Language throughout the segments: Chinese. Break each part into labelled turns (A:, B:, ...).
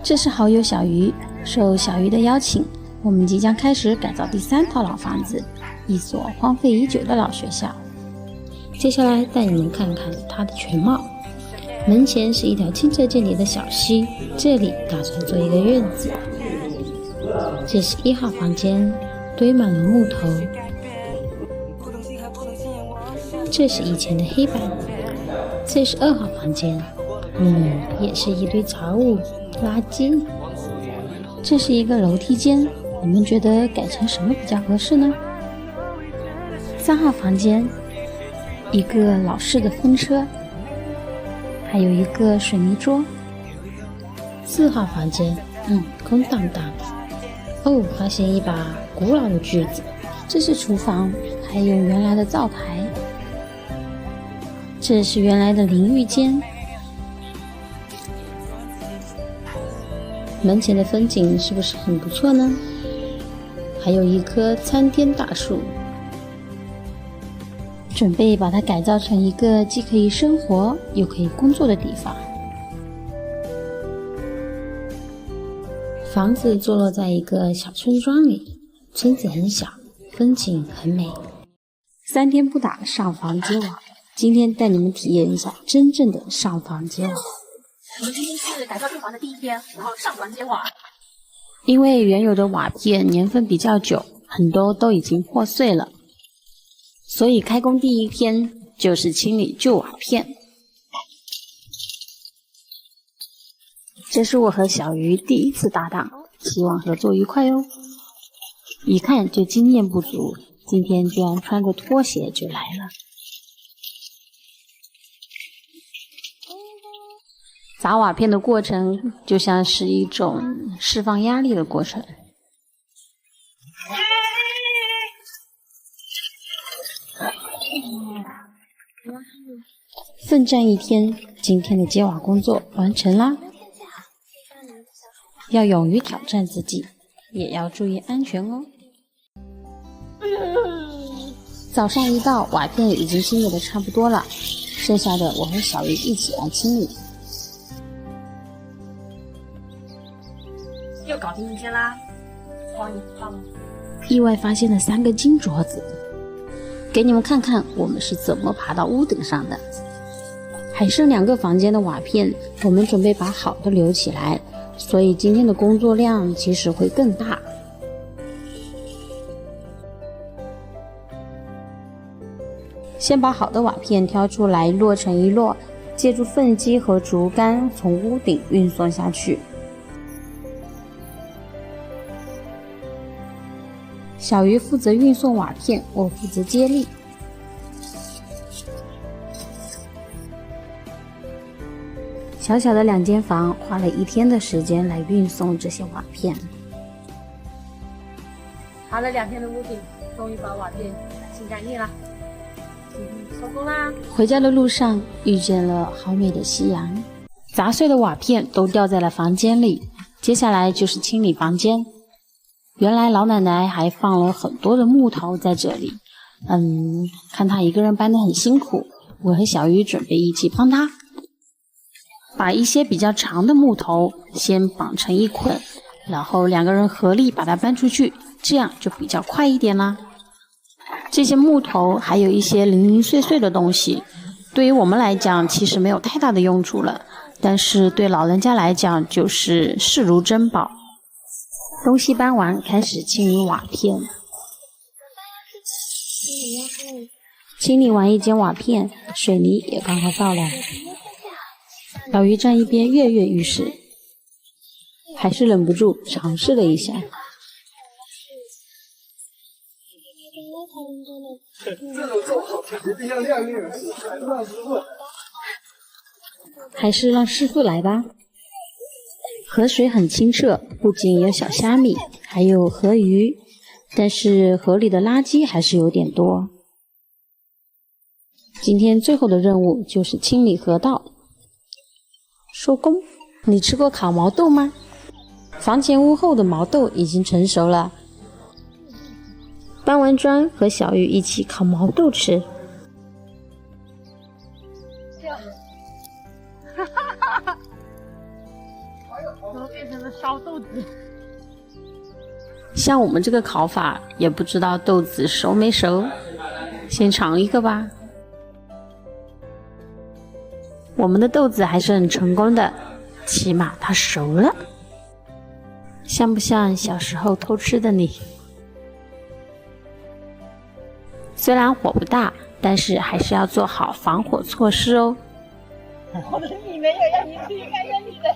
A: 这是好友小鱼，受小鱼的邀请，我们即将开始改造第3套老房子，一所荒废已久的老学校。
B: 接下来带你们看看它的全貌。门前是一条清澈见底的小溪，这里打算做一个院子。这是1号房间，堆满了木头。这是以前的黑板。这是2号房间，也是一堆杂物、垃圾。
A: 这是一个楼梯间，你们觉得改成什么比较合适呢？3号房间，一个老式的风车，还有一个水泥桌。
B: 4号房间，空荡荡。哦，发现一把古老的锯子。
A: 这是厨房，还有原来的灶台。这是原来的淋浴间。
B: 门前的风景是不是很不错呢？还有一棵参天大树。
A: 准备把它改造成一个既可以生活又可以工作的地方。
B: 房子坐落在一个小村庄里，村子很小，风景很美。
A: 3天不打上房揭瓦，今天带你们体验一下真正的上房揭瓦。
C: 我们今天是改造住房的第1天，然后上房揭瓦。
A: 因为原有的瓦片年份比较久，很多都已经破碎了，所以开工第1天就是清理旧瓦片。这是我和小鱼第1次搭档，希望合作愉快哦。一看就经验不足，今天居然穿着拖鞋就来了。砸瓦片的过程就像是一种释放压力的过程。奋战1天，今天的揭瓦工作完成啦。要勇于挑战自己，也要注意安全哦。早上一到，瓦片已经清理的差不多了，剩下的我和小鱼一起来清理。
C: 又搞定1天啦！哇，你棒！
A: 意外发现了3个金镯子，给你们看看我们是怎么爬到屋顶上的。还剩2个房间的瓦片，我们准备把好的留起来，所以今天的工作量其实会更大。先把好的瓦片挑出来，摞成一摞，借助粪机和竹竿从屋顶运送下去。小鱼负责运送瓦片，我负责接力。小小的2间房，花了1天的时间来运送这些瓦片。
C: 爬了2天的屋顶，终于把瓦片洗清干净了。收工啦！
A: 回家的路上遇见了好美的夕阳，砸碎的瓦片都掉在了房间里。接下来就是清理房间。原来老奶奶还放了很多的木头在这里，看她一个人搬得很辛苦，我和小鱼准备一起帮她，把一些比较长的木头先绑成一捆，然后2个人合力把它搬出去，这样就比较快一点啦。这些木头还有一些零零碎碎的东西，对于我们来讲其实没有太大的用处了，但是对老人家来讲就是视如珍宝。东西搬完，开始清理瓦片。清理完1间瓦片，水泥也刚好到了。小鱼站一边跃跃欲试，还是忍不住尝试了一下。还是让师傅来吧。河水很清澈，不仅有小虾米，还有河鱼，但是河里的垃圾还是有点多。今天最后的任务就是清理河道。收工。你吃过烤毛豆吗？房前屋后的毛豆已经成熟了。搬完砖，和小鱼一起烤毛豆吃。
C: 变成了烧豆子。
A: 像我们这个烤法，也不知道豆子熟没熟，先尝一个吧。我们的豆子还是很成功的，起码它熟了。像不像小时候偷吃的你？虽然火不大，但是还是要做好防火措施哦。
C: 你没有让你自己看看你的。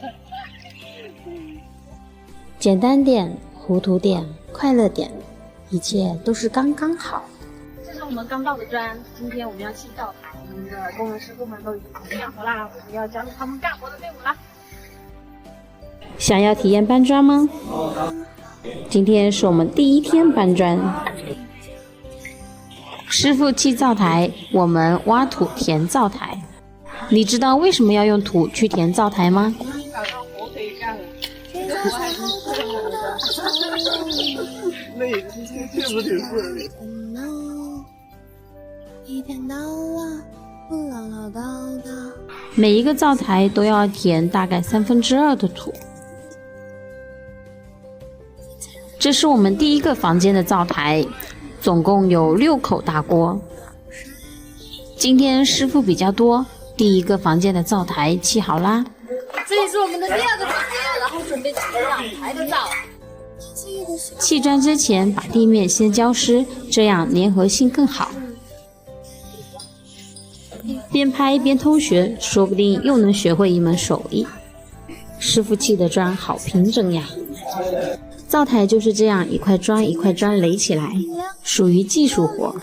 B: 简单点，糊涂点，快乐点，一切都是刚刚好。
C: 这是我们刚到的砖，今天我们要砌灶台，我们的工人师傅们都已经干活啦，我们要加入他们干活的队伍啦。
A: 想要体验搬砖吗？今天是我们第一天搬砖。师傅砌灶台，我们挖土填灶台。你知道为什么要用土去填灶台吗？
C: 找到火可以干了。
D: 那也确实挺顺利。
A: 每一个灶台都要填大概2/3的土。这是我们第一个房间的灶台，总共有6口大锅。今天师傅比较多，第一个房间的灶台砌好啦。
C: 这里是我们的第2个房间，然后准备砌2排的灶。
A: 砌砖之前把地面先浇湿，这样粘合性更好。边拍边偷学，说不定又能学会一门手艺。师傅砌的砖好平整呀！灶台就是这样一块砖一块砖垒起来，属于技术活。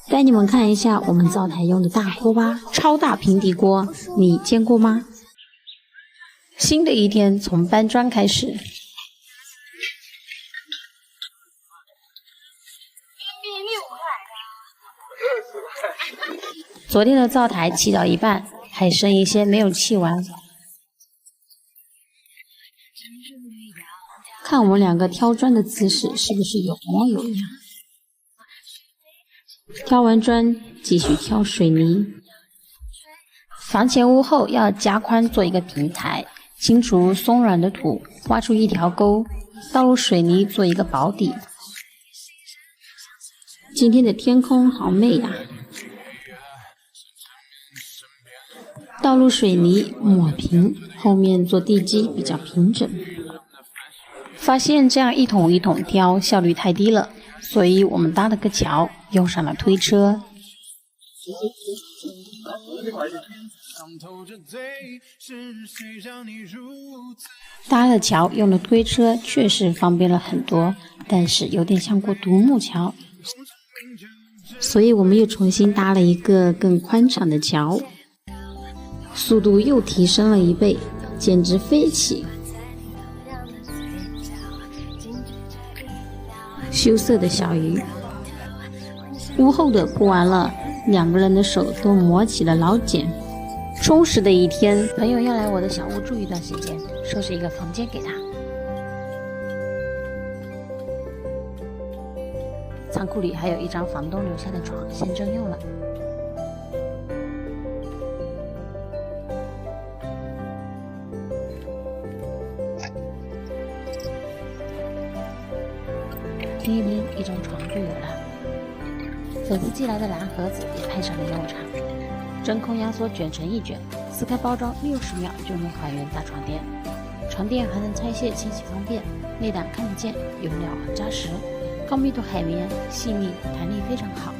A: 带你们看一下我们灶台用的大锅吧，超大平底锅，你见过吗？新的一天从搬砖开始。昨天的灶台砌到一半，还剩一些没有砌完。看我们2个挑砖的姿势，是不是有模有样？挑完砖，继续挑水泥。房前屋后要加宽做一个平台，清除松软的土，挖出一条沟，倒入水泥做一个保底。今天的天空好美呀！倒入水泥抹平，后面做地基比较平整。发现这样一桶一桶挑效率太低了，所以我们搭了个桥，用上了推车。搭了桥，用了推车，确实方便了很多，但是有点像过独木桥，所以我们又重新搭了一个更宽敞的桥，速度又提升了1倍，简直飞起！羞涩的小鱼，屋后的铺完了，2个人的手都磨起了老茧。充实的一天，朋友要来我的小屋住一段时间，收拾一个房间给他。仓库里还有一张房东留下的床，先征用了。另一边一张床就有了。粉丝寄来的蓝盒子也配上了用场，真空压缩卷成1卷，撕开包装60秒就能还原大床垫。床垫还能拆卸，清洗方便，内胆看得见，用料很扎实，高密度海绵，细腻，弹力非常好，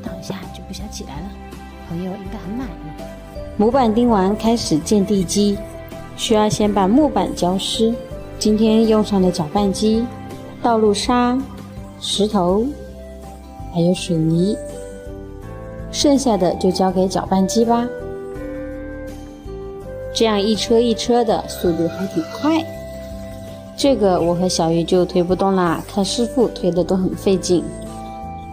A: 躺下就不想起来了。朋友应该很满意。模板钉完，开始建地基，需要先把木板浇湿。今天用上了搅拌机，倒入沙、石头还有水泥，剩下的就交给搅拌机吧。这样一车一车的，速度还挺快。这个我和小鱼就推不动啦，看师傅推的都很费劲，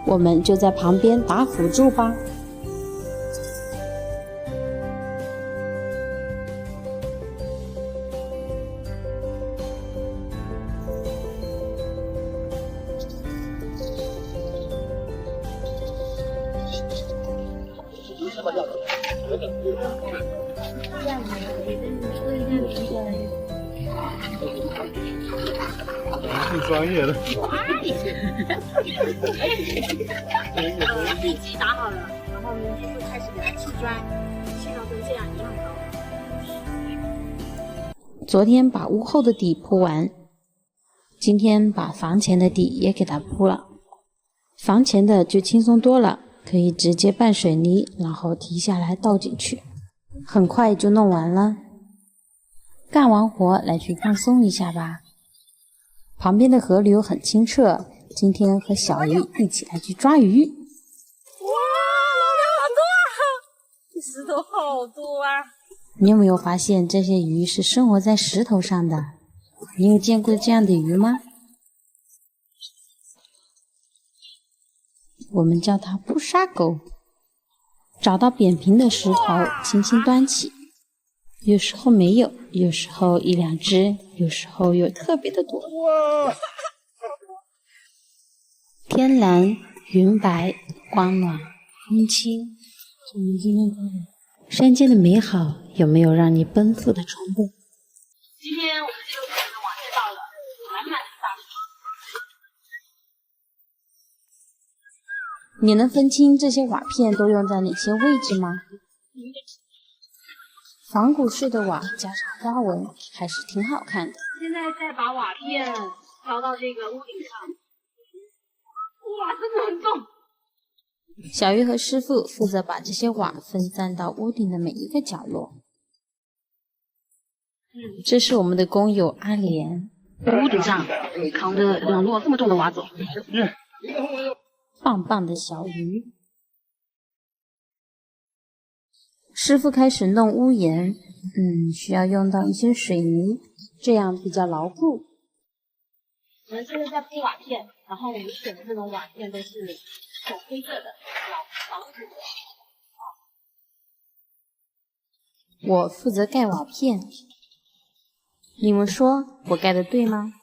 A: 我们就在旁边打辅助吧。
D: 挺专业的。
C: 地基打好了，然后明天就开始给它砌砖，砌到跟这样一样高。
B: 昨天把屋后的底铺完，今天把房前的底也给它铺了。房前的就轻松多了，可以直接拌水泥，然后提下来倒进去，很快就弄完了。干完活来去放松一下吧。旁边的河流很清澈，今天和小鱼一起来去抓鱼。
C: 哇，老娘好多啊！这石头好多啊！
B: 你有没有发现这些鱼是生活在石头上的？你有见过这样的鱼吗？我们叫它扑沙狗。找到扁平的石头，轻轻端起，有时候没有，有时候一两只，有时候有特别的多。天蓝云白，光暖风轻。山间的美好有没有让你奔赴的冲动？
C: 今天我们这个部分的瓦就到了，满满的大水。
B: 你能分清这些瓦片都用在哪些位置吗？仿古式的瓦加上花纹还是挺好看的。
C: 现在再把瓦片挑到这个屋顶上。哇，真的很重。
B: 小鱼和师傅负责把这些瓦分散到屋顶的每一个角落。这是我们的工友阿莲，
C: 屋顶上扛着2摞这么重的瓦走。
B: 棒棒的小鱼。师傅开始弄屋檐，需要用到一些水泥，这样比较牢固。
C: 我们现在在铺瓦片，然后我们选的这种瓦片都是浅灰色的，老土的。
B: 我负责盖瓦片，你们说我盖的对吗？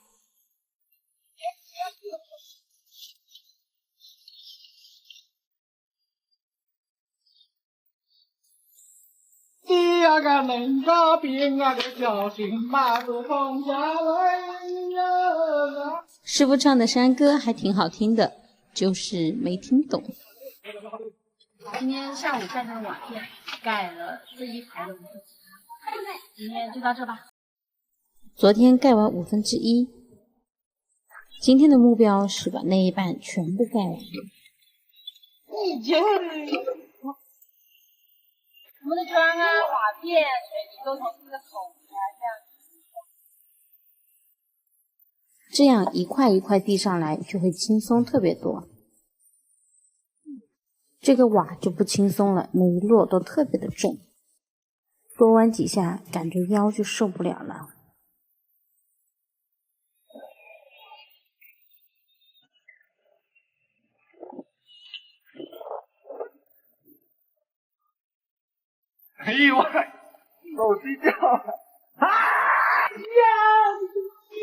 D: 第二个能打病啊，个小心马都放下来呀！
B: 师傅唱的山歌还挺好听的，就是没听懂。
C: 今天下午盖这个瓦片，盖了这一排的5分之一，今天就到这吧。
B: 昨天盖完1/5，今天的目标是把那一半全部盖完。
C: 我们的砖啊、瓦片、水泥都从这个口
B: 这样一块一块递上来就会轻松特别多。这个瓦就不轻松了，每一摞都特别的重，多弯几下感觉腰就受不了了。
D: 哎呦喂，手机掉了！啊呀！
C: 我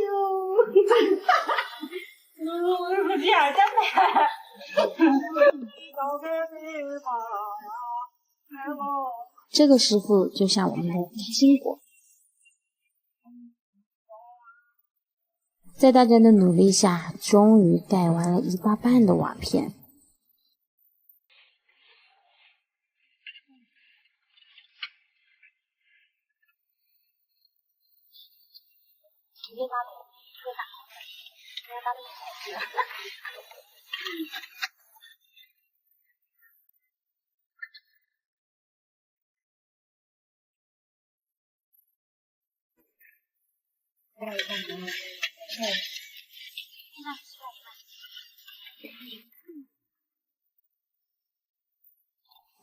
C: 这样真的。
B: 这个师傅就像我们的开心果，在大家的努力下，终于盖完了1大半的瓦片。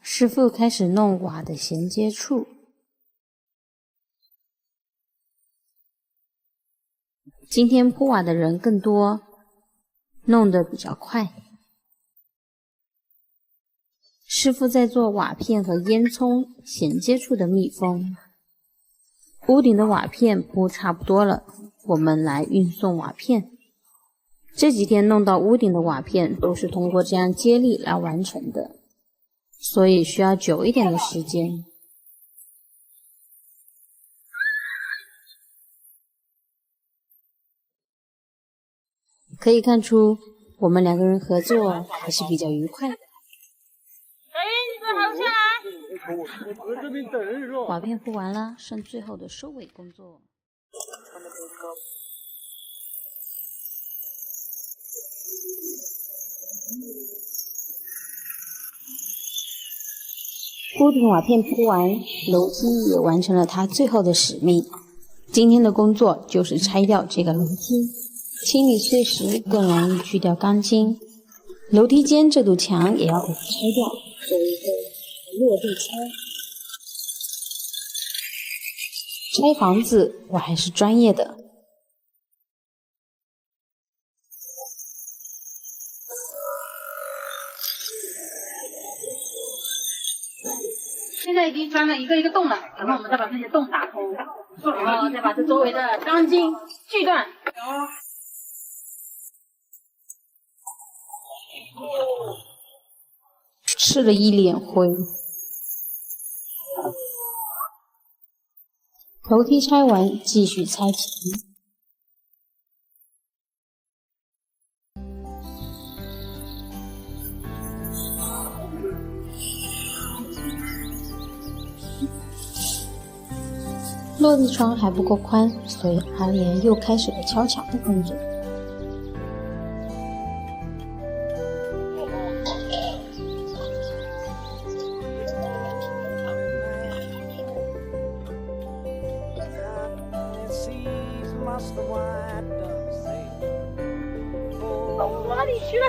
B: 师傅开始弄瓦的衔接处。今天铺瓦的人更多，弄得比较快。师傅在做瓦片和烟囱衔接处的密封。屋顶的瓦片铺差不多了，我们来运送瓦片。这几天弄到屋顶的瓦片都是通过这样接力来完成的，所以需要久一点的时间。
A: 可以看出我们2个人合作还是比较愉快的。瓦片铺完了，剩最后的收尾工作。屋顶瓦片铺完，楼梯也完成了它最后的使命。今天的工作就是拆掉这个楼梯，清理碎石更容易去掉钢筋。楼梯间这堵墙也要给它拆掉，做一个落地拆。拆房子我还是专业的。
C: 现在已经钻了一个一个洞了，然后我们再把这些洞打通，然后再把这周围的钢筋锯断。
A: 吃了一脸灰。楼梯拆完，继续拆墙。落地窗还不够宽，所以阿莲又开始了敲墙的工作。
C: 到哪里去了？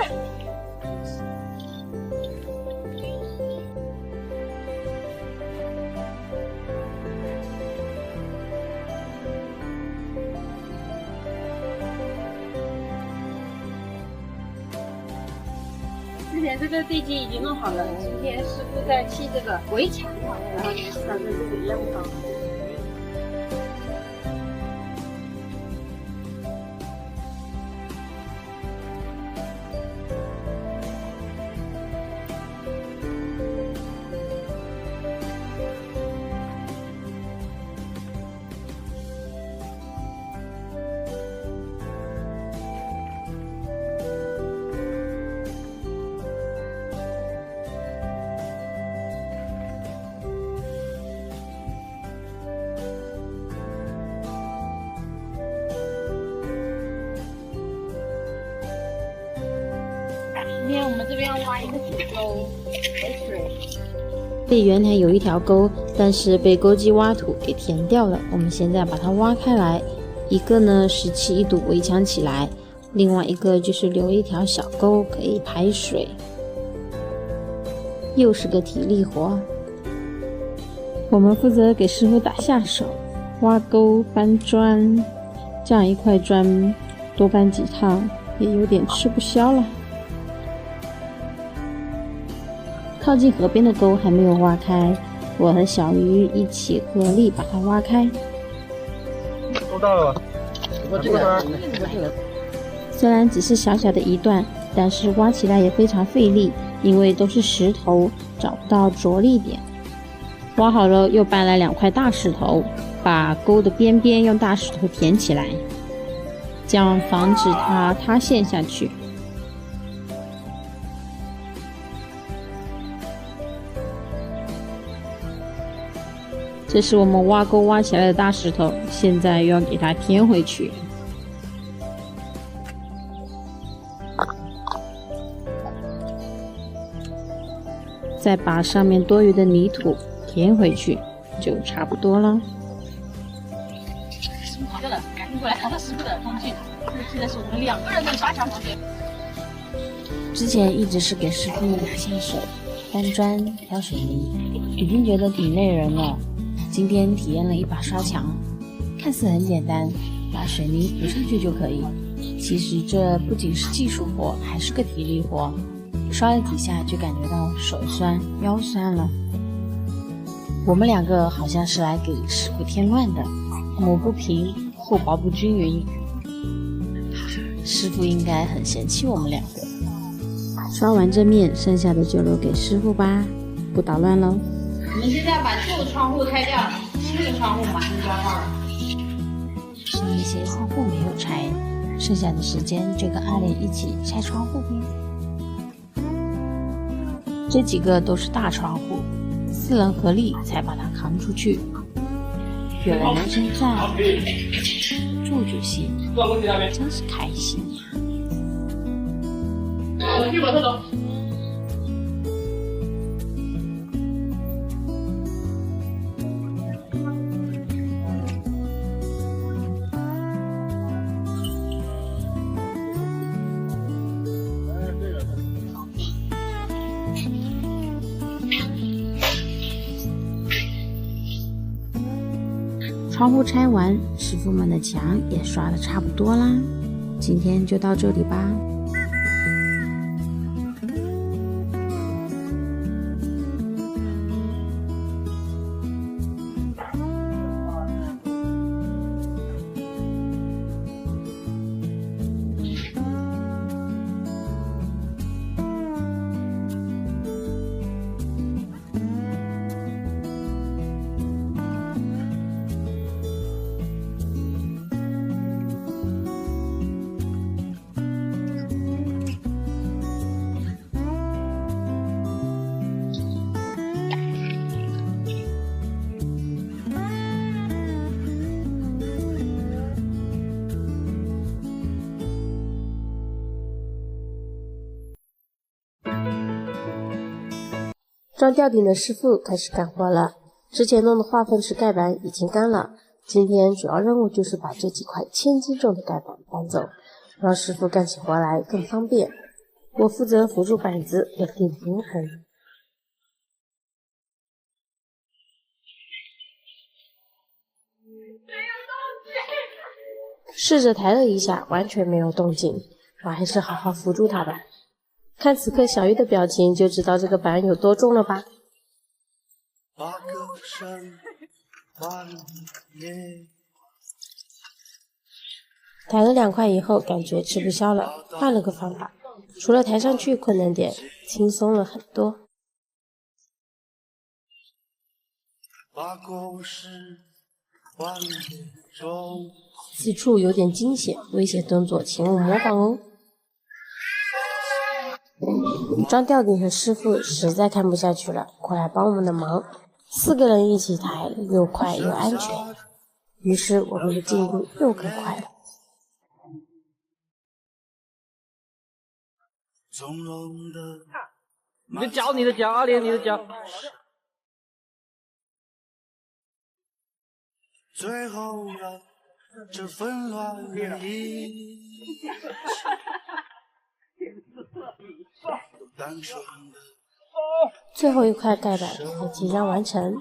C: 之前这个地基已经弄好了，今天师傅在砌这个围墙，然后就是打算这个烟房。今天我们这边要挖一个水沟，没水。
A: 这里原来有一条沟，但是被钩机挖土给填掉了。我们现在把它挖开来，一个呢是砌一堵围墙起来，另外一个就是留一条小沟可以排水。又是个体力活。我们负责给师傅打下手，挖沟、搬砖，这样一块砖多搬几趟也有点吃不消了。靠近河边的沟还没有挖开，我和小鱼一起合力把它挖开。
D: 都到了吧？我这个。
A: 虽然只是小小的一段，但是挖起来也非常费力，因为都是石头，找不到着力点。挖好了，又搬来2块大石头，把沟的边边用大石头填起来，这样防止它塌陷下去。这是我们挖沟挖起来的大石头，现在又要给它填回去。再把上面多余的泥土填回去，就差不多了。
C: 师傅跑掉了，赶紧过来看到师傅的工具。现在是我们2个人的刷墙房间。
A: 之前一直是给师傅拿下手，搬砖、挑水泥，已经觉得挺累人了。今天体验了一把刷墙，看似很简单，把水泥铺上去就可以。其实这不仅是技术活，还是个体力活。刷了几下就感觉到手酸、腰酸了。我们2个好像是来给师傅添乱的，抹不平，厚薄不均匀。师傅应该很嫌弃我们2个。刷完这面，剩下的就留给师傅吧，不捣乱喽。
C: 我们现在把旧的窗户拆掉，新的窗户马上装好了。
A: 是一些窗户没有拆，剩下的时间就跟阿莲一起拆窗户呗。这几个都是大窗户，4人合力才把它扛出去。有了人生在，住就行，真是开心呀！
D: 去吧，走。
A: 窗户拆完，师傅们的墙也刷得差不多啦。今天就到这里吧。
B: 装吊顶的师傅开始干活了。之前弄的化粪池盖板已经干了，今天主要任务就是把这几块1000斤重的盖板搬走，让师傅干起活来更方便。我负责扶住板子，稳定平衡。试着抬了一下，完全没有动静，我还是好好扶住它吧。看此刻小玉的表情，就知道这个板有多重了吧？抬了2块以后，感觉吃不消了，换了个方法，除了抬上去困难点，轻松了很多。此处有点惊险，危险动作请勿模仿哦。装吊顶的师傅实在看不下去了，过来帮我们的忙。4个人一起抬，又快又安全，于是我们的进度又更快了。
D: 你的脚，阿莲，你的脚。最后让这纷乱的一
B: 最后一块盖板也即将完成，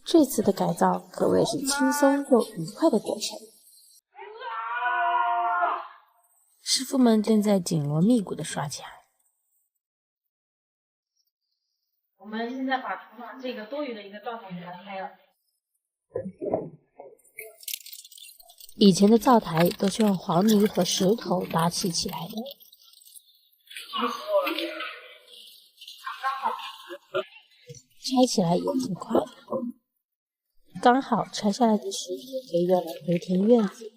B: 这次的改造可谓是轻松又愉快的过程。师傅们正在紧锣密鼓的刷墙。
C: 我们现在把厨房这个多余的一个灶台给它开了。
B: 以前的灶台都是用黄泥和石头搭砌起来的，拆起来也挺快的，刚好拆下来的石头可以用来回填院子。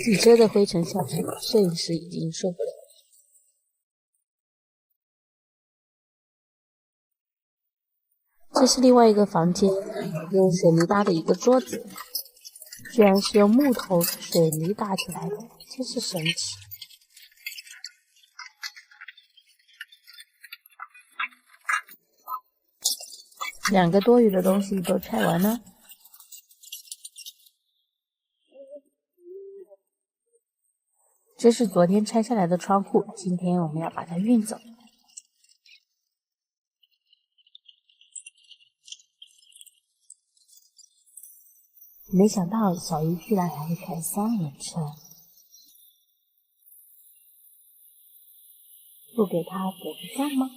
B: 几车的灰尘下去，摄影师已经受不了。这是另外一个房间，用水泥搭的一个桌子，居然是用木头水泥搭起来的，真是神奇。2个多余的东西都拆完了。这是昨天拆下来的窗户，今天我们要把它运走。没想到小鱼居然还会开3轮车，不给他点个赞吗？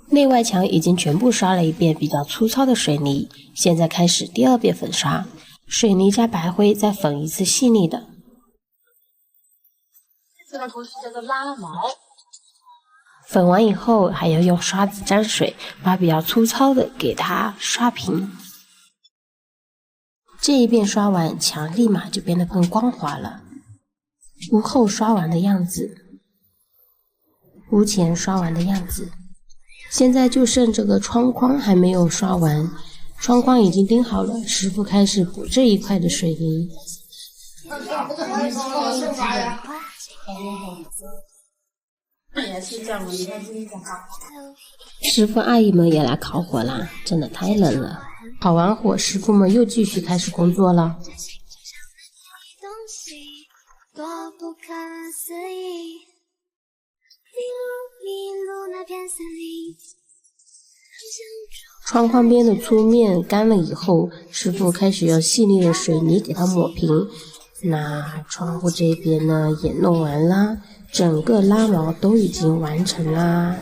B: 内外墙已经全部刷了一遍比较粗糙的水泥，现在开始第2遍粉刷。水泥加白灰，再粉一次细腻的。
A: 这个东西叫做拉毛。
B: 粉完以后，还要用刷子沾水，把比较粗糙的给它刷平。这一遍刷完，墙立马就变得更光滑了。屋后刷完的样子，屋前刷完的样子，现在就剩这个窗框还没有刷完。窗框已经钉好了，师傅开始补这一块的水泥。师傅阿姨们也来烤火啦，真的太冷了。烤完火，师傅们又继续开始工作了。窗框边的粗面干了以后，师傅开始用细腻的水泥给它抹平。那窗户这边呢也弄完啦，整个拉毛都已经完成啦。